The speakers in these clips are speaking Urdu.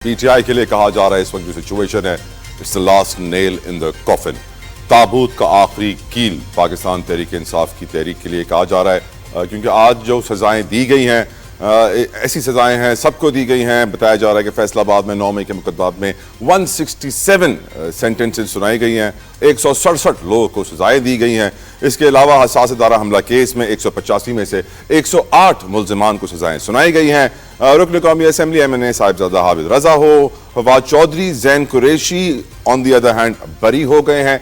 پی ٹی آئی کے لیے کہا جا رہا ہے اس وقت جو سچویشن ہے it's the last nail in the coffin. تابوت کا آخری کیل پاکستان تحریک انصاف کی تحریک کے لیے کہا جا رہا ہے کیونکہ آج جو سزائیں دی گئی ہیں ایسی سزائیں ہیں سب کو دی گئی ہیں. بتایا جا رہا ہے کہ فیصل آباد میں 9 مئی کے مقدمات میں 167 سینٹنسز سنائی گئی ہیں, 167 لوگوں کو سزائیں دی گئی ہیں. اس کے علاوہ حساس ادارہ حملہ کیس میں 185 میں سے 108 ملزمان کو سزائیں سنائی گئی ہیں. رکن قومی اسمبلی MNA صاحبزادہ حافظ رضا ہو, فواد چودھری, زین قریشی آن دی ادر ہینڈ بری ہو گئے ہیں.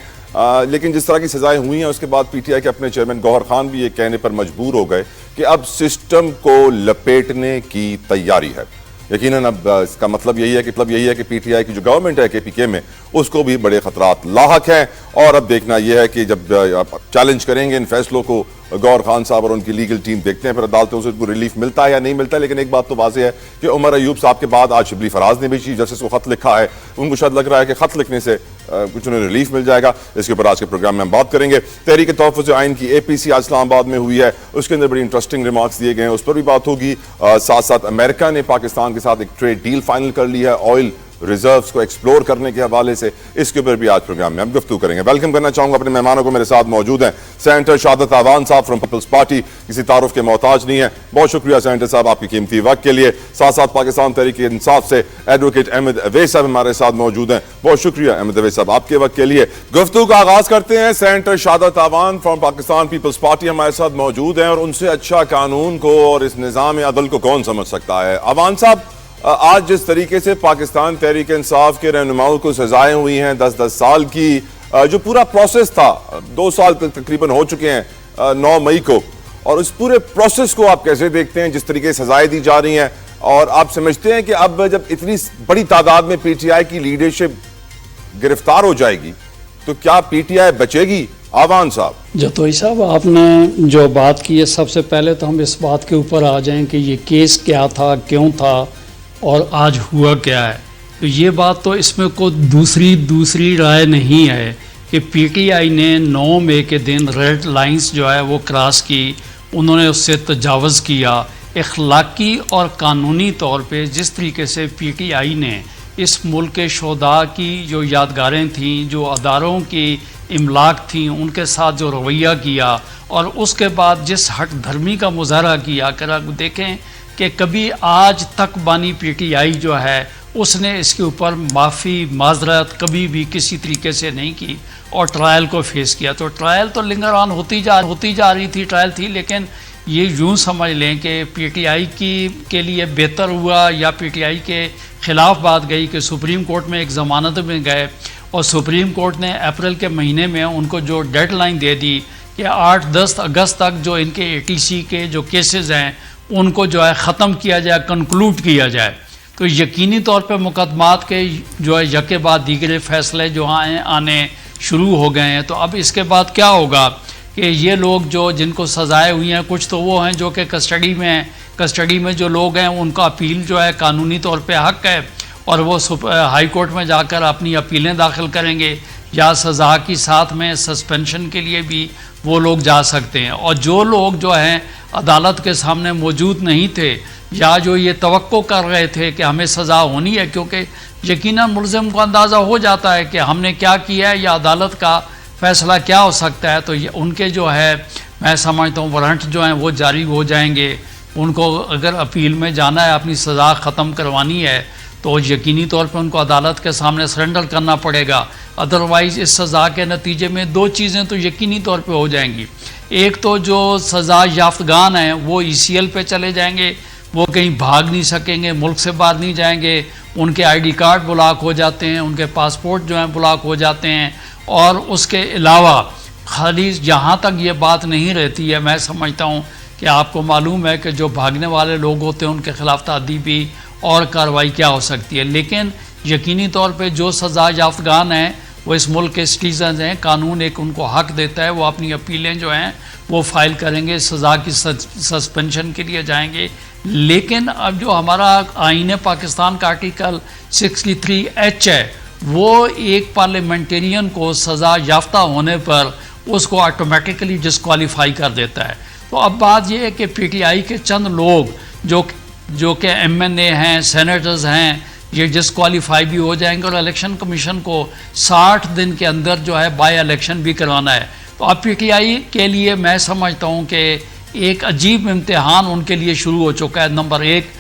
لیکن جس طرح کی سزائیں ہوئی ہیں اس کے بعد پی ٹی آئی کے اپنے چیئرمین گوہر خان بھی یہ کہنے پر مجبور ہو گئے کہ اب سسٹم کو لپیٹنے کی تیاری ہے. یقیناً اب اس کا مطلب یہی ہے کہ پی ٹی آئی کی جو گورنمنٹ ہے KPK میں اس کو بھی بڑے خطرات لاحق ہیں. اور اب دیکھنا یہ ہے کہ جب چیلنج کریں گے ان فیصلوں کو گوہر خان صاحب اور ان کی لیگل ٹیم, دیکھتے ہیں پھر عدالتوں سے ان کو ریلیف ملتا ہے یا نہیں ملتا ہے. لیکن ایک بات تو واضح ہے کہ عمر ایوب صاحب کے بعد آج شبلی فراز نے بھی چیف جسٹس کو خط لکھا ہے. ان کو شاید لگ رہا ہے کہ خط لکھنے سے کچھ انہیں ریلیف مل جائے گا. اس کے اوپر آج کے پروگرام میں ہم بات کریں گے. تحریک تحفظ آئین کی APC آج اسلام آباد میں ہوئی ہے, اس کے اندر بڑی انٹرسٹنگ ریمارکس دیے گئے ہیں, اس پر بھی بات ہوگی. ساتھ ساتھ امریکہ نے پاکستان کے ساتھ ایک ٹریڈ ڈیل فائنل کر لی ہے آئل ریزروز کو ایکسپلور کرنے کے حوالے سے. اس کے اوپر بھی آج پروگرام میں ہم گفتگو کریں گے. ویلکم کرنا چاہوں گا اپنے مہمانوں کو. میرے ساتھ موجود ہیں سینیٹر شہادت اعوان صاحب فرام پیپلز پارٹی, کسی تعارف کے محتاج نہیں ہے. بہت شکریہ سینیٹر صاحب آپ کی قیمتی وقت کے لیے. ساتھ ساتھ پاکستان تحریک انصاف سے ایڈوکیٹ احمد اویس صاحب ہمارے ساتھ موجود ہیں. بہت شکریہ احمد اویس صاحب آپ کے وقت کے لیے. گفتگو کا آغاز کرتے ہیں. Senator Shahadat Awan from Pakistan Peoples party ہمارے ساتھ موجود ہیں, اور ان سے اچھا قانون کو اور اس نظام عدل کو کون سمجھ سکتا ہے. اعوان صاحب, آج جس طریقے سے پاکستان تحریک انصاف کے رہنماؤں کو سزائیں ہوئی ہیں 10-10 سال کی, جو پورا پروسیس تھا 2 سال تک تقریباً ہو چکے ہیں 9 مئی کو, اور اس پورے پروسیس کو آپ کیسے دیکھتے ہیں جس طریقے سے سزائیں دی جا رہی ہیں, اور آپ سمجھتے ہیں کہ اب جب اتنی بڑی تعداد میں پی ٹی آئی کی لیڈرشپ گرفتار ہو جائے گی تو کیا پی ٹی آئی بچے گی؟ اعوان صاحب. جتوئی صاحب, آپ نے جو بات کی ہے, سب سے پہلے تو ہم اس بات کے اوپر آ جائیں کہ یہ کیس کیا تھا, کیوں تھا, اور آج ہوا کیا ہے. تو یہ بات تو اس میں کوئی دوسری رائے نہیں ہے کہ پی ٹی آئی نے 9 مئی کے دن ریڈ لائنز جو ہے وہ کراس کی, انہوں نے اس سے تجاوز کیا. اخلاقی اور قانونی طور پہ جس طریقے سے پی ٹی آئی نے اس ملک کے شہداء کی جو یادگاریں تھیں, جو اداروں کی املاک تھیں, ان کے ساتھ جو رویہ کیا, اور اس کے بعد جس ہٹ دھرمی کا مظاہرہ کیا, کر دیکھیں کہ کبھی آج تک بانی پی ٹی آئی جو ہے اس نے اس کے اوپر معذرت کبھی بھی کسی طریقے سے نہیں کی, اور ٹرائل کو فیس کیا. تو ٹرائل تو لنگر آن ہوتی جا رہی تھی, ٹرائل تھی, لیکن یہ یوں سمجھ لیں کہ پی ٹی آئی کے لیے بہتر ہوا یا پی ٹی آئی کے خلاف بات گئی کہ سپریم کورٹ میں ایک ضمانت میں گئے, اور سپریم کورٹ نے اپریل کے مہینے میں ان کو جو ڈیڈ لائن دے دی کہ 8-10 اگست تک جو ان کے ATC کے جو کیسز ہیں ان کو جو ہے ختم کیا جائے, کنکلوڈ کیا جائے. تو یقینی طور پہ مقدمات کے جو ہے یکے بعد دیگرے فیصلے جو آنے شروع ہو گئے ہیں. تو اب اس کے بعد کیا ہوگا کہ یہ لوگ جن کو سزائیں ہوئی ہیں, کچھ تو وہ ہیں جو کہ کسٹڈی میں ہیں, کسٹڈی میں جو لوگ ہیں ان کا اپیل جو ہے قانونی طور پہ حق ہے, اور وہ ہائی کورٹ میں جا کر اپنی اپیلیں داخل کریں گے, یا سزا کی ساتھ میں سسپینشن کے لیے بھی وہ لوگ جا سکتے ہیں. اور جو لوگ جو ہیں عدالت کے سامنے موجود نہیں تھے, یا جو یہ توقع کر رہے تھے کہ ہمیں سزا ہونی ہے, کیونکہ یقیناً ملزم کو اندازہ ہو جاتا ہے کہ ہم نے کیا کیا ہے یا عدالت کا فیصلہ کیا ہو سکتا ہے, تو ان کے جو ہے میں سمجھتا ہوں وارنٹ جو ہیں وہ جاری ہو جائیں گے. ان کو اگر اپیل میں جانا ہے, اپنی سزا ختم کروانی ہے, تو یقینی طور پہ ان کو عدالت کے سامنے سرنڈر کرنا پڑے گا. ادروائز اس سزا کے نتیجے میں 2 چیزیں تو یقینی طور پہ ہو جائیں گی. ایک تو جو سزا یافتگان ہیں وہ ECL پہ چلے جائیں گے, وہ کہیں بھاگ نہیں سکیں گے, ملک سے باہر نہیں جائیں گے, ان کے ID کارڈ بلاک ہو جاتے ہیں, ان کے پاسپورٹ جو ہیں بلاک ہو جاتے ہیں. اور اس کے علاوہ خالی یہاں تک یہ بات نہیں رہتی ہے, میں سمجھتا ہوں کہ آپ کو معلوم ہے کہ جو بھاگنے والے لوگ ہوتے ہیں ان کے خلاف تعدیبی اور کارروائی کیا ہو سکتی ہے. لیکن یقینی طور پہ جو سزا یافتگان ہیں وہ اس ملک کے سٹیزنز ہیں, قانون ایک ان کو حق دیتا ہے, وہ اپنی اپیلیں جو ہیں وہ فائل کریں گے, سزا کی سسپینشن کے لیے جائیں گے. لیکن اب جو ہمارا آئین پاکستان کا آرٹیکل 63H ہے, وہ ایک پارلیمنٹرین کو سزا یافتہ ہونے پر اس کو آٹومیٹکلی ڈسکوالیفائی کر دیتا ہے. تو اب بات یہ ہے کہ پی ٹی آئی کے چند لوگ جو کہ MNA ہیں, سینیٹرز ہیں, یہ ڈسکوالیفائی بھی ہو جائیں گے اور الیکشن کمیشن کو 60 دن کے اندر جو ہے بائی الیکشن بھی کروانا ہے. تو اب پی ٹی آئی کے لیے میں سمجھتا ہوں کہ ایک عجیب امتحان ان کے لیے شروع ہو چکا ہے. نمبر 1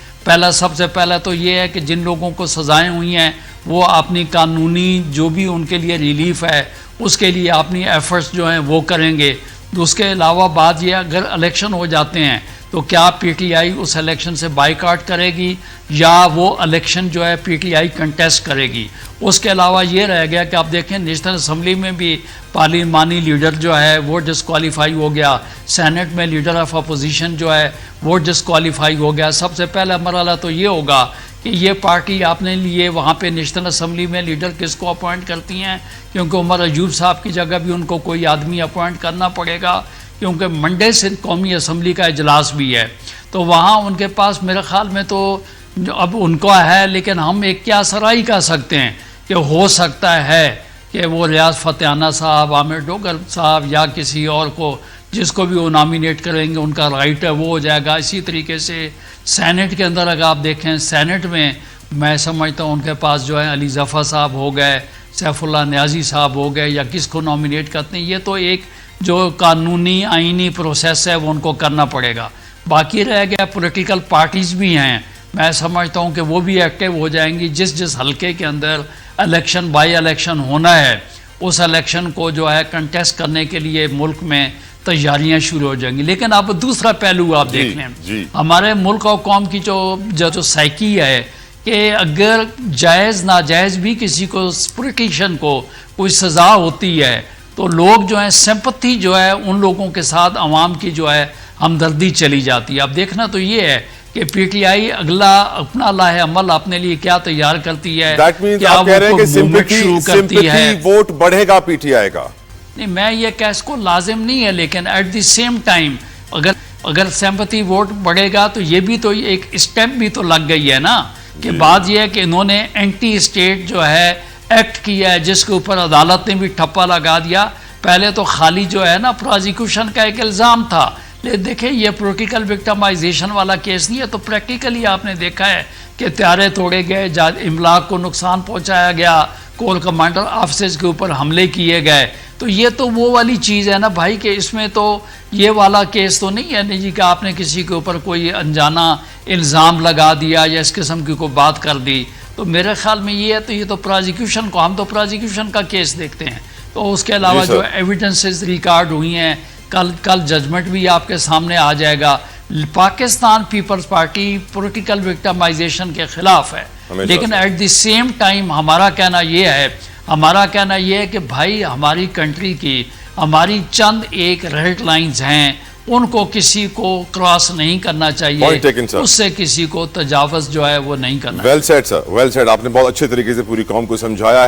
سب سے پہلا تو یہ ہے کہ جن لوگوں کو سزائیں ہوئی ہیں وہ اپنی قانونی جو بھی ان کے لیے ریلیف ہے اس کے لیے اپنی ایفرٹس جو ہیں وہ کریں گے. اس کے علاوہ بات یہ اگر الیکشن ہو جاتے ہیں تو کیا پی ٹی آئی اس الیکشن سے بائیکاٹ کرے گی یا وہ الیکشن جو ہے پی ٹی آئی کنٹیسٹ کرے گی. اس کے علاوہ یہ رہ گیا کہ آپ دیکھیں نیشنل اسمبلی میں بھی پارلیمانی لیڈر جو ہے وہ ڈسکوالیفائی ہو گیا, سینٹ میں لیڈر آف اپوزیشن جو ہے وہ ڈسکوالیفائی ہو گیا. سب سے پہلا مرحلہ تو یہ ہوگا کہ یہ پارٹی آپ نے لیے وہاں پہ نیشنل اسمبلی میں لیڈر کس کو اپوائنٹ کرتی ہیں, کیونکہ عمر ایوب صاحب کی جگہ بھی ان کو کوئی آدمی اپوائنٹ کرنا پڑے گا, کیونکہ منڈے سے قومی اسمبلی کا اجلاس بھی ہے. تو وہاں ان کے پاس میرے خیال میں تو اب ان کو ہے, لیکن ہم ایک کیا سرائی کہہ سکتے ہیں کہ ہو سکتا ہے کہ وہ ریاض فتحانہ صاحب, عامر ڈوگر صاحب یا کسی اور کو جس کو بھی وہ نامینیٹ کریں گے ان کا رائٹ ہے وہ ہو جائے گا. اسی طریقے سے سینٹ کے اندر اگر آپ دیکھیں سینٹ میں سمجھتا ہوں ان کے پاس جو ہے علی ظفر صاحب ہو گئے, سیف اللہ نیازی صاحب ہو گئے, یا کس کو نامینیٹ کرتے ہیں. یہ تو ایک جو قانونی آئینی پروسیس ہے وہ ان کو کرنا پڑے گا. باقی رہ گیا پولیٹیکل پارٹیز بھی ہیں, میں سمجھتا ہوں کہ وہ بھی ایکٹیو ہو جائیں گی. جس حلقے کے اندر الیکشن بائی الیکشن ہونا ہے اس الیکشن کو جو ہے کنٹیسٹ کرنے کے لیے ملک میں تیاریاں شروع ہو جائیں گی. لیکن اب دوسرا پہلو آپ دیکھ لیں, ہمارے ملک اور قوم کی جو سائیکی ہے کہ اگر جائز ناجائز بھی کسی کو پولیٹیشین کو کوئی سزا ہوتی ہے تو لوگ جو ہیں سمپتھی جو ہے ان لوگوں کے ساتھ عوام کی جو ہے ہمدردی چلی جاتی ہے. اب دیکھنا تو یہ ہے کہ پی ٹی آئی اگلا اپنا لاہ عمل اپنے لیے کیا تیار کرتی ہے, کیا وہ شروع کرتی ہے, ووٹ بڑھے گا پی ٹی آئی کا. نہیں, میں یہ کہ اس کو لازم نہیں ہے, لیکن ایٹ دی سیم ٹائم اگر سمپتھی ووٹ بڑھے گا تو یہ بھی تو ایک اسٹیپ بھی تو لگ گئی ہے نا, کہ بات یہ ہے کہ انہوں نے اینٹی اسٹیٹ جو ہے ایکٹ کیا ہے جس کے اوپر عدالت نے بھی ٹھپا لگا دیا. پہلے تو خالی جو ہے نا پروزیکیوشن کا ایک الزام تھا, لیکن دیکھیں یہ پولیٹیکل وکٹمائزیشن والا کیس نہیں ہے. تو پریکٹیکلی آپ نے دیکھا ہے کہ طیارے توڑے گئے, املاک کو نقصان پہنچایا گیا, کول کمانڈر آفسز کے اوپر حملے کیے گئے. تو یہ تو وہ والی چیز ہے نا بھائی کہ اس میں تو یہ والا کیس تو نہیں ہے نہیں جی کہ آپ نے کسی کے اوپر کوئی انجانا الزام لگا دیا یا اس قسم کی کوئی بات کر دی. تو میرے خیال میں یہ ہے تو یہ تو پروزیکیوشن کو, ہم تو پروزیکیوشن کا کیس دیکھتے ہیں. تو اس کے علاوہ جو ایویڈنسز ریکارڈ ہوئی ہیں, کل ججمنٹ بھی آپ کے سامنے آ جائے گا. Pakistan Peoples Party political victimization کے خلاف ہے, لیکن ایٹ دی سیم ٹائم ہمارا کہنا یہ ہے کہ بھائی ہماری کنٹری کی ہماری چند ایک ریڈ لائنز ہیں, ان کو کسی کو کراس نہیں کرنا چاہیے, اس سے کسی کو تجاوز جو ہے وہ نہیں کرنا. ویل سیڈ سر, ویل سیڈ. آپ نے بہت اچھے طریقے سے پوری قوم کو سمجھایا ہے.